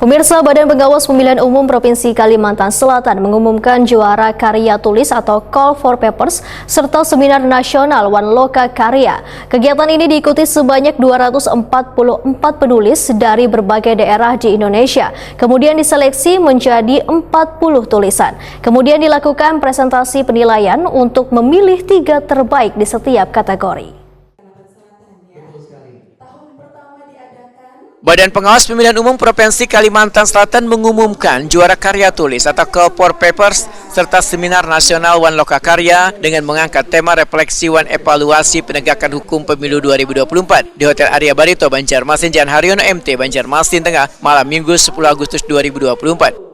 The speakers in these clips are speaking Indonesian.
Pemirsa, Badan Pengawas Pemilihan Umum Provinsi Kalimantan Selatan mengumumkan juara karya tulis atau Call for Papers serta seminar nasional One Loka Karya. Kegiatan ini diikuti sebanyak 244 penulis dari berbagai daerah di Indonesia. Kemudian diseleksi menjadi 40 tulisan. Kemudian dilakukan presentasi penilaian untuk memilih 3 terbaik di setiap kategori. Badan Pengawas Pemilihan Umum Provinsi Kalimantan Selatan mengumumkan juara karya tulis atau Call for Papers serta seminar nasional One Loka Karya dengan mengangkat tema refleksi One Evaluasi Penegakan Hukum Pemilu 2024 di Hotel Arya Barito, Banjarmasin, Jalan Haryono MT, Banjarmasin Tengah, malam Minggu 10 Agustus 2024.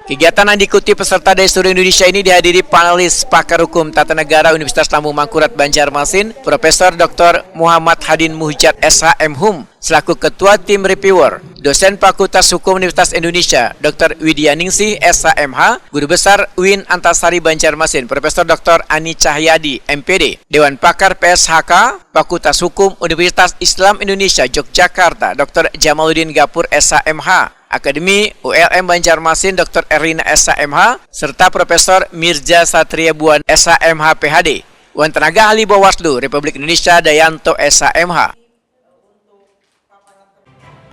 Kegiatan yang diikuti peserta dari seluruh Indonesia ini dihadiri panelis pakar hukum tata negara Universitas Lambung Mangkurat Banjarmasin, Profesor Dr. Muhammad Hadin Muhjat SHM selaku Ketua Tim Reviewer, dosen Fakultas Hukum Universitas Indonesia, Dr. Widya Ningsih SHMH, Guru Besar UIN Antasari Banjarmasin, Profesor Dr. Ani Cahyadi MPD, Dewan Pakar PSHK, Fakultas Hukum Universitas Islam Indonesia Yogyakarta, Dr. Jamaluddin Gapur SHMH, Akademi ULM Banjarmasin Dr. Erlina SHMH, serta Profesor Mirza Satria Buan SHMH PhD, Wan Tenaga Ahli Bawaslu Republik Indonesia Dayanto SHMH.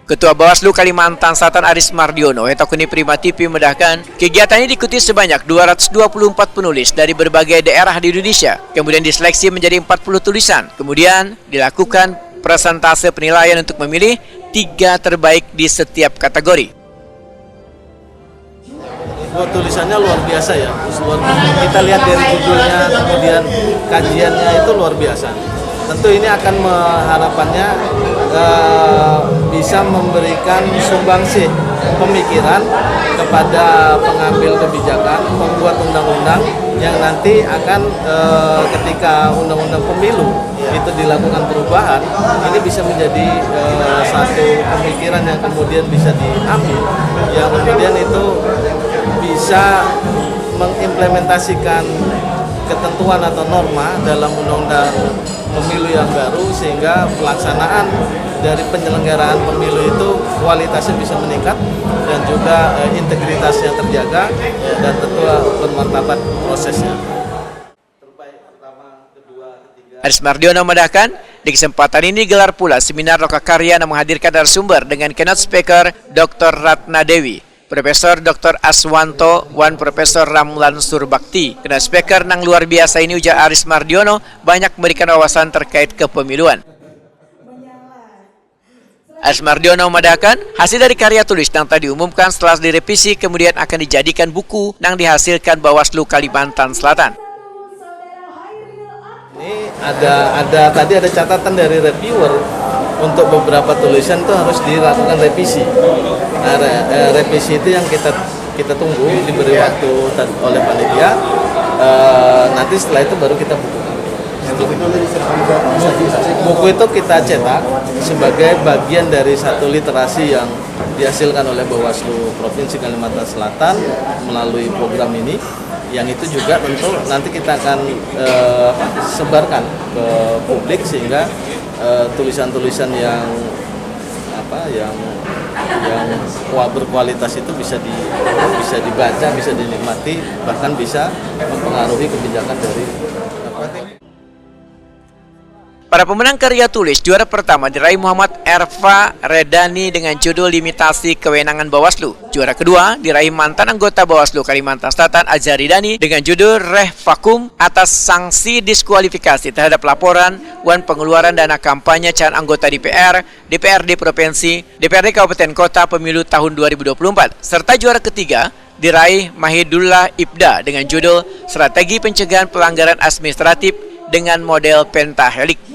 Ketua Bawaslu Kalimantan Selatan Aris Mardiono, Hetokuni Prima TV mendahkan kegiatan ini diikuti sebanyak 224 penulis dari berbagai daerah di Indonesia. Kemudian diseleksi menjadi 40 tulisan. Kemudian dilakukan presentase penilaian untuk memilih 3 terbaik di setiap kategori. Buat tulisannya luar biasa ya. Kita lihat dari judulnya, kemudian kajiannya itu luar biasa. Tentu ini akan harapannya bisa memberikan sumbangsih pemikiran kepada pengambil kebijakan, pembuat undang-undang yang nanti akan ketika undang-undang pemilu itu dilakukan perubahan, ini bisa menjadi satu pemikiran yang kemudian bisa diambil, yang kemudian itu bisa mengimplementasikan ketentuan atau norma dalam undang-undang pemilu yang baru, sehingga pelaksanaan dari penyelenggaraan pemilu itu kualitasnya bisa meningkat dan juga integritasnya terjaga dan tentu bermartabat prosesnya. Aris Mardiono mendahkan di kesempatan ini gelar pula seminar Loka Karya yang menghadirkan narasumber dengan keynote speaker Dr. Ratna Dewi, Profesor Dr. Aswanto, Wan Profesor Ramlan Surbakti. Keynote speaker nang luar biasa ini, ujar Aris Mardiono, banyak memberikan wawasan terkait kepemiluan. Aris Mardiono mendahkan hasil dari karya tulis yang tadi diumumkan setelah direvisi kemudian akan dijadikan buku yang dihasilkan Bawaslu Kalimantan Selatan. Ini tadi ada catatan dari reviewer untuk beberapa tulisan itu harus dilakukan revisi. Nah, revisi itu yang kita tunggu, diberi waktu oleh panitia. Nanti setelah itu baru kita bukukan. Buku itu kita cetak sebagai bagian dari satu literasi yang dihasilkan oleh Bawaslu Provinsi Kalimantan Selatan melalui program ini, yang itu juga tentu nanti kita akan sebarkan ke publik sehingga tulisan-tulisan yang berkualitas itu bisa dibaca, bisa dinikmati, bahkan bisa mempengaruhi kebijakan dari Para pemenang karya tulis, juara pertama diraih Muhammad Erva Redani dengan judul Limitasi Kewenangan Bawaslu. Juara kedua diraih mantan anggota Bawaslu Kalimantan Selatan Azhari Dani dengan judul Reh Vakum atas sanksi diskualifikasi terhadap laporan Wan pengeluaran dana kampanye calon anggota DPR, DPRD Provinsi, DPRD Kabupaten Kota Pemilu tahun 2024. Serta juara ketiga diraih Mahidullah Ibda dengan judul Strategi Pencegahan Pelanggaran Administratif dengan model pentahelik.